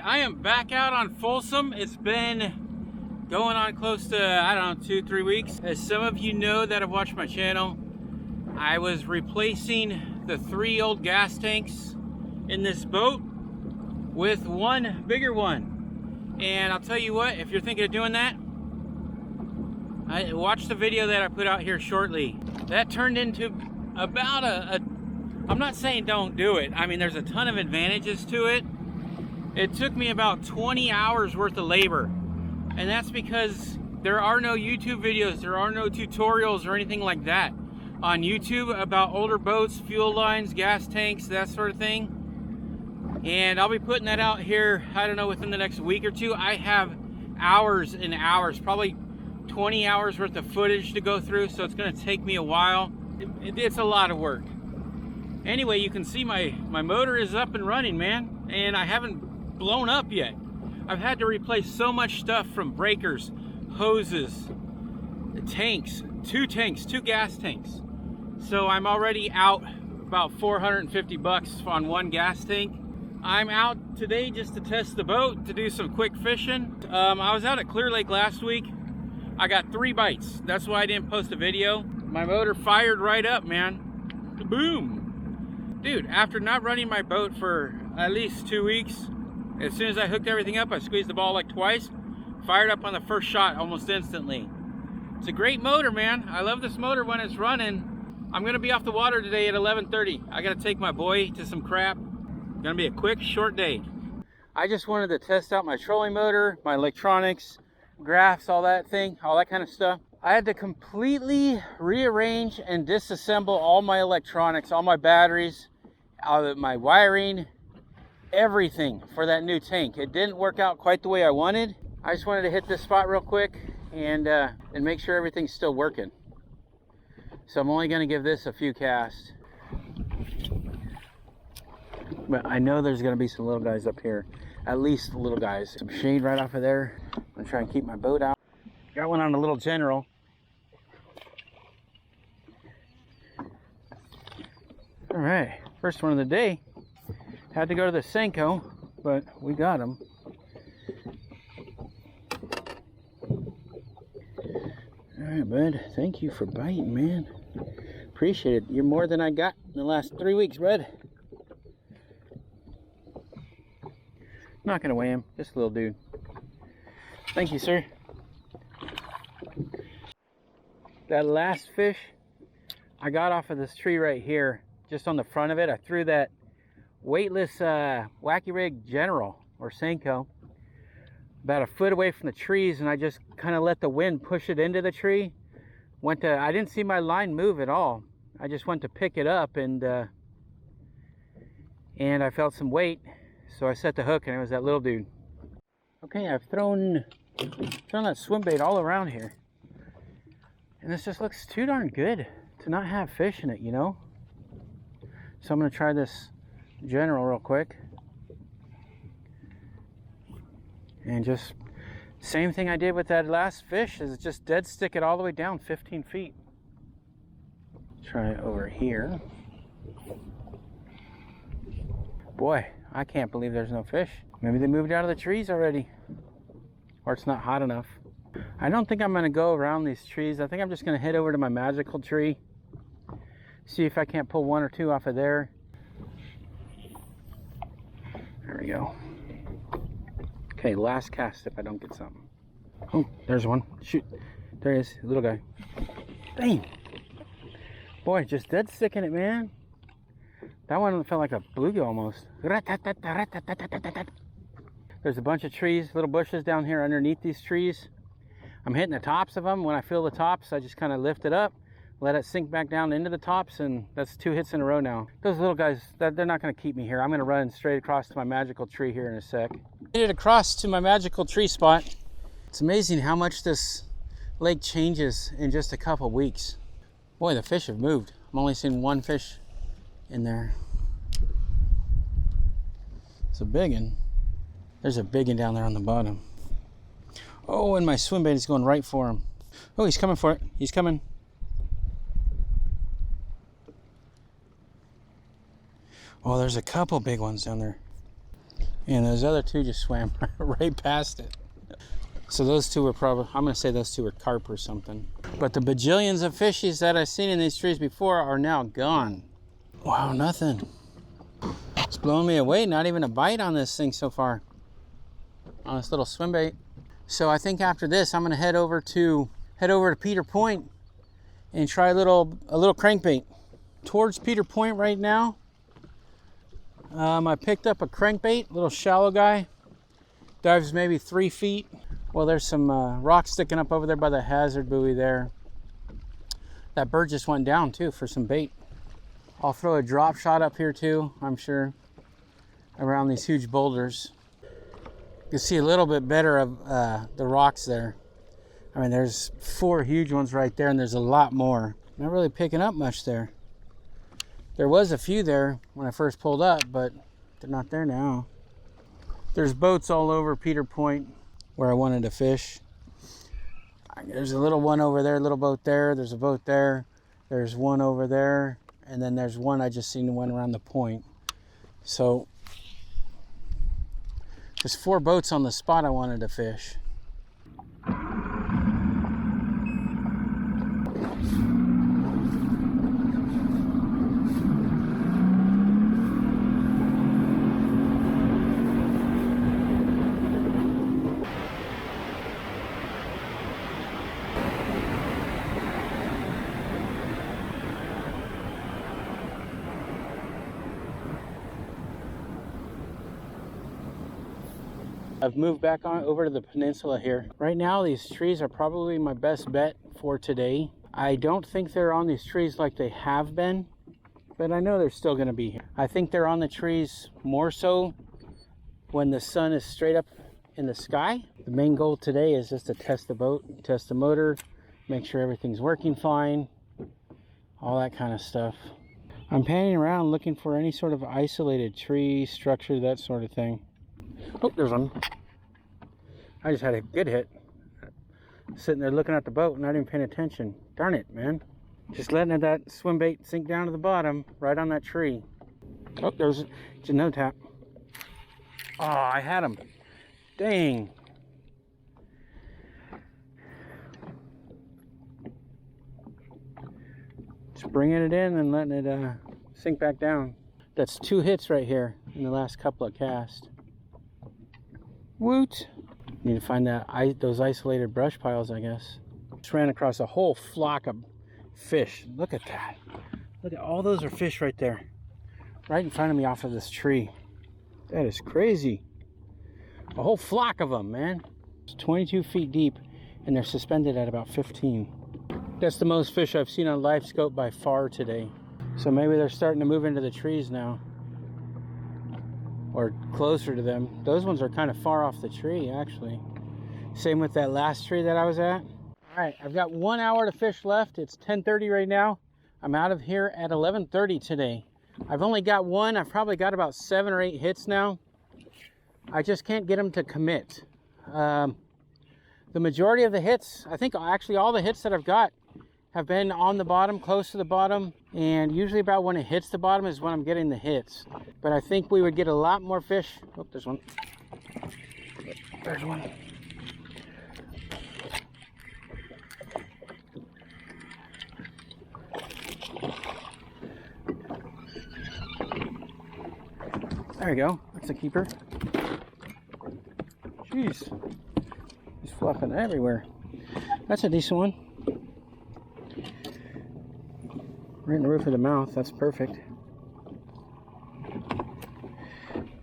I am back out on Folsom. It's been going on close to, I don't know, 2-3 weeks. As some of you know that have watched my channel, I was replacing the 3 old gas tanks in this boat with one bigger one. And I'll tell you what, if you're thinking of doing that, watch the video that I put out here shortly. That turned into about I'm not saying don't do it. I mean, there's a ton of advantages to it. It took me about 20 hours worth of labor. And that's because there are no YouTube videos, there are no tutorials or anything like that on YouTube about older boats, fuel lines, gas tanks, that sort of thing. And I'll be putting that out here, I don't know, within the next week or two. I have hours and hours, probably 20 hours worth of footage to go through, so it's going to take me a while. It's a lot of work. Anyway, you can see my motor is up and running, man, and I haven't blown up yet. I've had to replace so much stuff, from breakers, hoses, tanks, two gas tanks. So I'm already out about $450 on one gas tank. I'm out today just to test the boat, to do some quick fishing. I was out at Clear Lake last week. I got 3 bites. That's why I didn't post a video. My motor fired right up, man. Boom. Dude, after not running my boat for at least 2 weeks, as soon as I hooked everything up, I squeezed the ball like twice, fired up on the first shot almost instantly. It's a great motor, man. I love this motor when it's running. I'm gonna be off the water today at 11:30. I gotta take my boy to some crap. Gonna be a quick, short day. I just wanted to test out my trolling motor, my electronics, graphs, all that kind of stuff. I had to completely rearrange and disassemble all my electronics, all my batteries, my wiring, everything for that new tank. It didn't work out quite the way I wanted. I just wanted to hit this spot real quick and make sure everything's still working. So I'm only going to give this a few casts. But I know there's going to be some little guys up here. At least little guys. Some shade right off of there. I'm going to try and keep my boat out. Got one on a little general. Alright, first one of the day. Had to go to the Senko, but we got him. Alright, bud. Thank you for biting, man. Appreciate it. You're more than I got in the last 3 weeks, bud. Not gonna weigh him, just a little dude. Thank you, sir. That last fish I got off of this tree right here, just on the front of it. I threw that weightless Wacky rig General or Senko about a foot away from the trees, and I just kind of let the wind push it into the tree. I didn't see my line move at all. I just went to pick it up, and I felt some weight. So I set the hook, and it was that little dude. Okay, I've thrown that swim bait all around here. And this just looks too darn good to not have fish in it, you know? So I'm gonna try this General real quick. And just, same thing I did with that last fish, is just dead stick it all the way down 15 feet. Try it over here. Boy, I can't believe there's no fish. Maybe they moved out of the trees already. Or it's not hot enough. I don't think I'm gonna go around these trees. I think I'm just gonna head over to my magical tree. See if I can't pull 1 or 2 off of there. There we go. Okay, last cast if I don't get something. Oh, there's one. Shoot. There he is, little guy. Dang. Boy, just dead sticking it, man. That one felt like a bluegill almost. There's a bunch of trees, little bushes down here underneath these trees. I'm hitting the tops of them. When I feel the tops, I just kind of lift it up, let it sink back down into the tops, and that's 2 hits in a row now. Those little guys, they're not going to keep me here. I'm going to run straight across to my magical tree here in a sec. Made it across to my magical tree spot. It's amazing how much this lake changes in just a couple weeks. Boy, the fish have moved. I'm only seeing 1 fish in there. It's a big one. There's a big one down there on the bottom. Oh, and my swim bait is going right for him. Oh, he's coming for it. He's coming. Oh, there's a couple big ones down there. And those other two just swam right past it. So those two were probably, I'm gonna say those two were carp or something. But the bajillions of fishies that I've seen in these trees before are now gone. Wow, nothing. It's blowing me away. Not even a bite on this thing so far. On this little swim bait. So I think after this, I'm gonna head over to Peter Point and try a little crankbait. Towards Peter Point right now. I picked up a crankbait, little shallow guy. Dives maybe 3 feet. Well, there's some rocks sticking up over there by the hazard buoy there. That bird just went down too for some bait. I'll throw a drop shot up here too, I'm sure, around these huge boulders. You can see a little bit better of the rocks there. I mean, there's 4 huge ones right there, and there's a lot more. Not really picking up much there. There was a few there when I first pulled up, but they're not there now. There's boats all over Peter Point where I wanted to fish. There's a little one over there, a little boat there. There's a boat there. There's one over there. And then there's one I just seen went around the point. So there's 4 boats on the spot I wanted to fish. I've moved back on over to the peninsula here. Right now, these trees are probably my best bet for today. I don't think they're on these trees like they have been, but I know they're still gonna be here. I think they're on the trees more so when the sun is straight up in the sky. The main goal today is just to test the boat, test the motor, make sure everything's working fine, all that kind of stuff. I'm panning around looking for any sort of isolated tree, structure, that sort of thing. Oh, there's one. I just had a good hit. Sitting there looking at the boat, not even paying attention. Darn it, man. Just letting that swim bait sink down to the bottom, right on that tree. Oh, there's another tap. Oh, I had him. Dang. Just bringing it in and letting it sink back down. That's 2 hits right here in the last couple of casts. Woot! Need to find those isolated brush piles, I guess. Just ran across a whole flock of fish. Look at that. Look at all those are fish right there. Right in front of me off of this tree. That is crazy. A whole flock of them, man. It's 22 feet deep and they're suspended at about 15. That's the most fish I've seen on live scope by far today. So maybe they're starting to move into the trees now. Or closer to them. Those ones are kind of far off the tree, actually. Same with that last tree that I was at. All right, I've got 1 hour to fish left. It's 10:30 right now. I'm out of here at 11:30 today. I've only got one. I've probably got about 7 or 8 hits now. I just can't get them to commit. The majority of the hits, I think actually all the hits that I've got have been on the bottom, close to the bottom, and usually about when it hits the bottom is when I'm getting the hits. But I think we would get a lot more fish. Oh, there's one. There's one. There you go. That's a keeper. Jeez. He's fluffing everywhere. That's a decent one. Right in the roof of the mouth. That's perfect.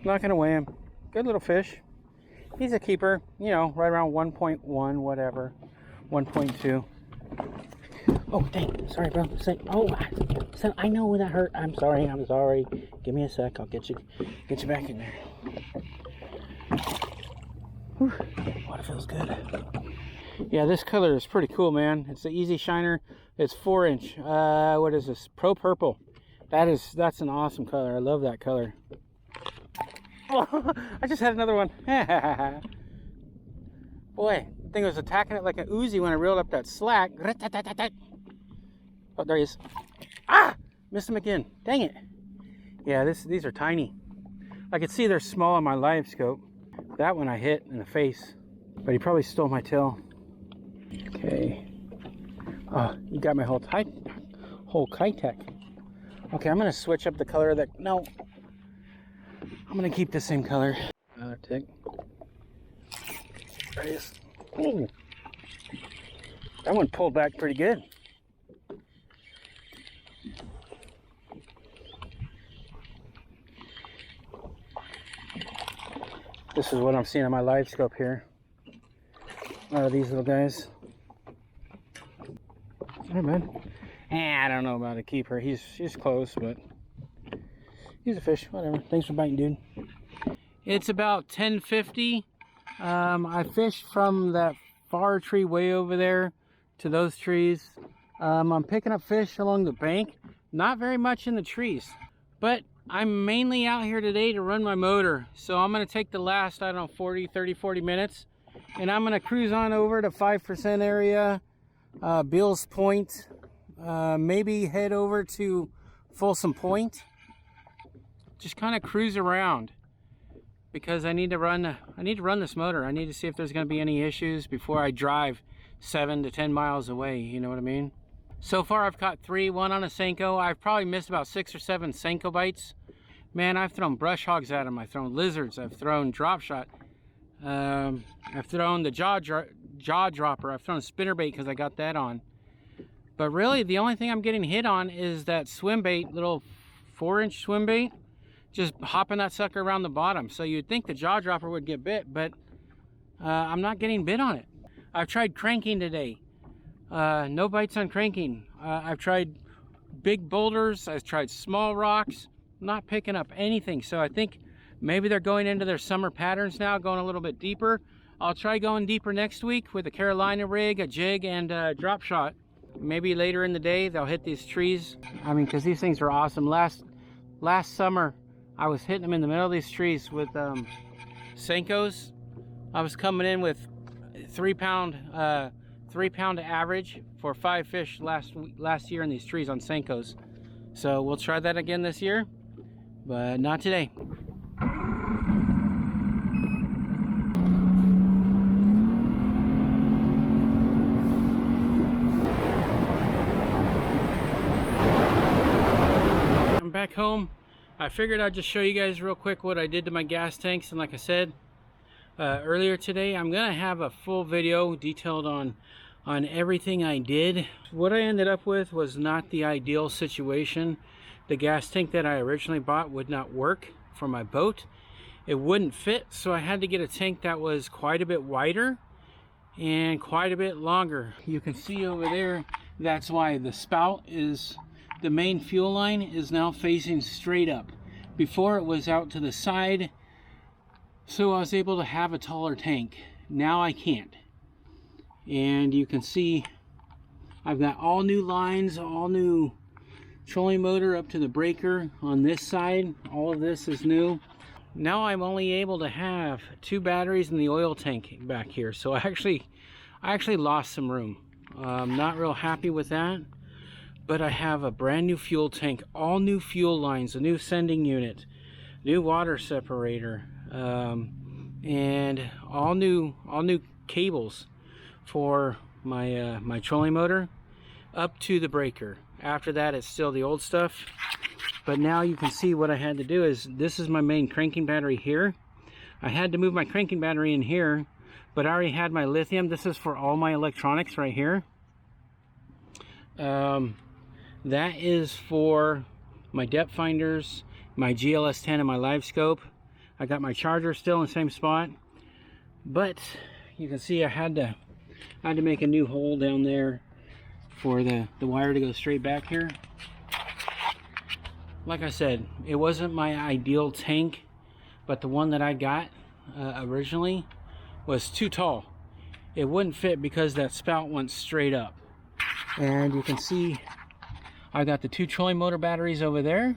Not gonna weigh him. Good little fish. He's a keeper, you know, right around 1.1, whatever. 1.2. Oh, dang. Sorry, bro. I know that hurt. I'm sorry. Give me a sec. I'll get you back in there. Whew. Water feels good. Yeah, this color is pretty cool, man. It's the Easy Shiner. It's 4-inch. What is this? Pro Purple. That's an awesome color. I love that color. Oh, I just had another one. Boy, the thing was attacking it like an Uzi when I reeled up that slack. Oh, there he is. Ah! Missed him again. Dang it. Yeah, these are tiny. I could see they're small on my live scope. That one I hit in the face, but he probably stole my tail. Okay. Oh, you got my whole Keitech. Okay, I'm gonna switch up the color of that. No, I'm gonna keep the same color. Another tick. There it is. Ooh. That one pulled back pretty good. This is what I'm seeing on my live scope here. These little guys. Hey man. I don't know about a keeper. He's close, but he's a fish. Whatever. Thanks for biting, dude. It's about 10:50. I fished from that far tree way over there to those trees. I'm picking up fish along the bank. Not very much in the trees, but I'm mainly out here today to run my motor. So I'm going to take the last, I don't know, 40 minutes, and I'm going to cruise on over to 5% area, Bill's Point, maybe head over to Folsom Point. Just kind of cruise around because I need to run this motor. I need to see if there's going to be any issues before I drive 7 to 10 miles away, you know what I mean? So far I've caught 3, one on a Senko. I've probably missed about 6 or 7 Senko bites. Man, I've thrown brush hogs at them. I've thrown lizards. I've thrown drop shot. I've thrown the jaw dropper. I've thrown a spinnerbait because I got that on. But really, the only thing I'm getting hit on is that swim bait, little 4-inch swim bait, just hopping that sucker around the bottom. So you'd think the jaw dropper would get bit, but I'm not getting bit on it. I've tried cranking today. No bites on cranking. I've tried big boulders. I've tried small rocks. Not picking up anything. So I think maybe they're going into their summer patterns now, going a little bit deeper. I'll try going deeper next week with a Carolina rig, a jig, and a drop shot. Maybe later in the day they'll hit these trees. I mean, because these things are awesome. Last summer I was hitting them in the middle of these trees with Senkos. I was coming in with 3 pound average for 5 fish last year in these trees on Senkos. So we'll try that again this year, but not today. I'm back home. I figured I'd just show you guys real quick what I did to my gas tanks, and like I said earlier today, I'm gonna have a full video detailed on everything I did. What I ended up with was not the ideal situation. The gas tank that I originally bought would not work for my boat. It wouldn't fit, so I had to get a tank that was quite a bit wider and quite a bit longer. You can see over there, that's why the spout is, the main fuel line is now facing straight up. Before it was out to the side, so I was able to have a taller tank. Now I can't. And you can see I've got all new lines, all new trolling motor up to the breaker on this side. All of this is new. Now I'm only able to have 2 batteries in the oil tank back here. So I actually lost some room. I'm not real happy with that. But I have a brand new fuel tank, all new fuel lines, a new sending unit, new water separator, and all new cables for my my trolling motor up to the breaker. After that, it's still the old stuff. But now you can see what I had to do is, this is my main cranking battery here. I had to move my cranking battery in here, but I already had my lithium. This is for all my electronics right here. That is for my depth finders, my GLS-10, and my live scope. I got my charger still in the same spot, but you can see I had to make a new hole down there for the wire to go straight back here. Like I said, it wasn't my ideal tank, but the one that I got originally was too tall. It wouldn't fit because that spout went straight up. And you can see I got the 2 trolling motor batteries over there,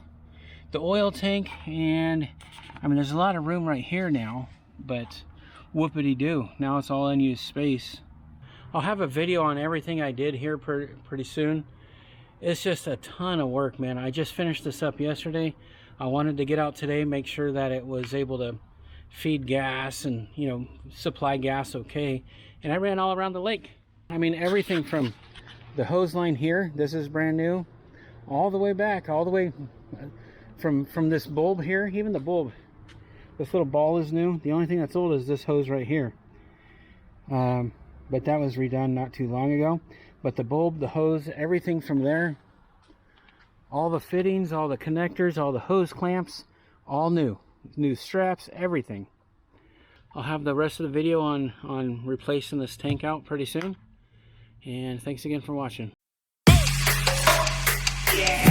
the oil tank, and I mean there's a lot of room right here now, but whoopity-doo, now it's all unused space. I'll have a video on everything I did here pretty soon. It's just a ton of work, man. I just finished this up yesterday. I wanted to get out today, make sure that it was able to feed gas and, you know, supply gas okay. And I ran all around the lake. I mean, everything from the hose line here, this is brand new, all the way back, all the way from this bulb here, even the bulb, this little ball is new. The only thing that's old is this hose right here. But that was redone not too long ago. But the bulb, the hose, everything from there, all the fittings, all the connectors, all the hose clamps, all new. New straps, everything. I'll have the rest of the video on replacing this tank out pretty soon. And thanks again for watching. Yeah.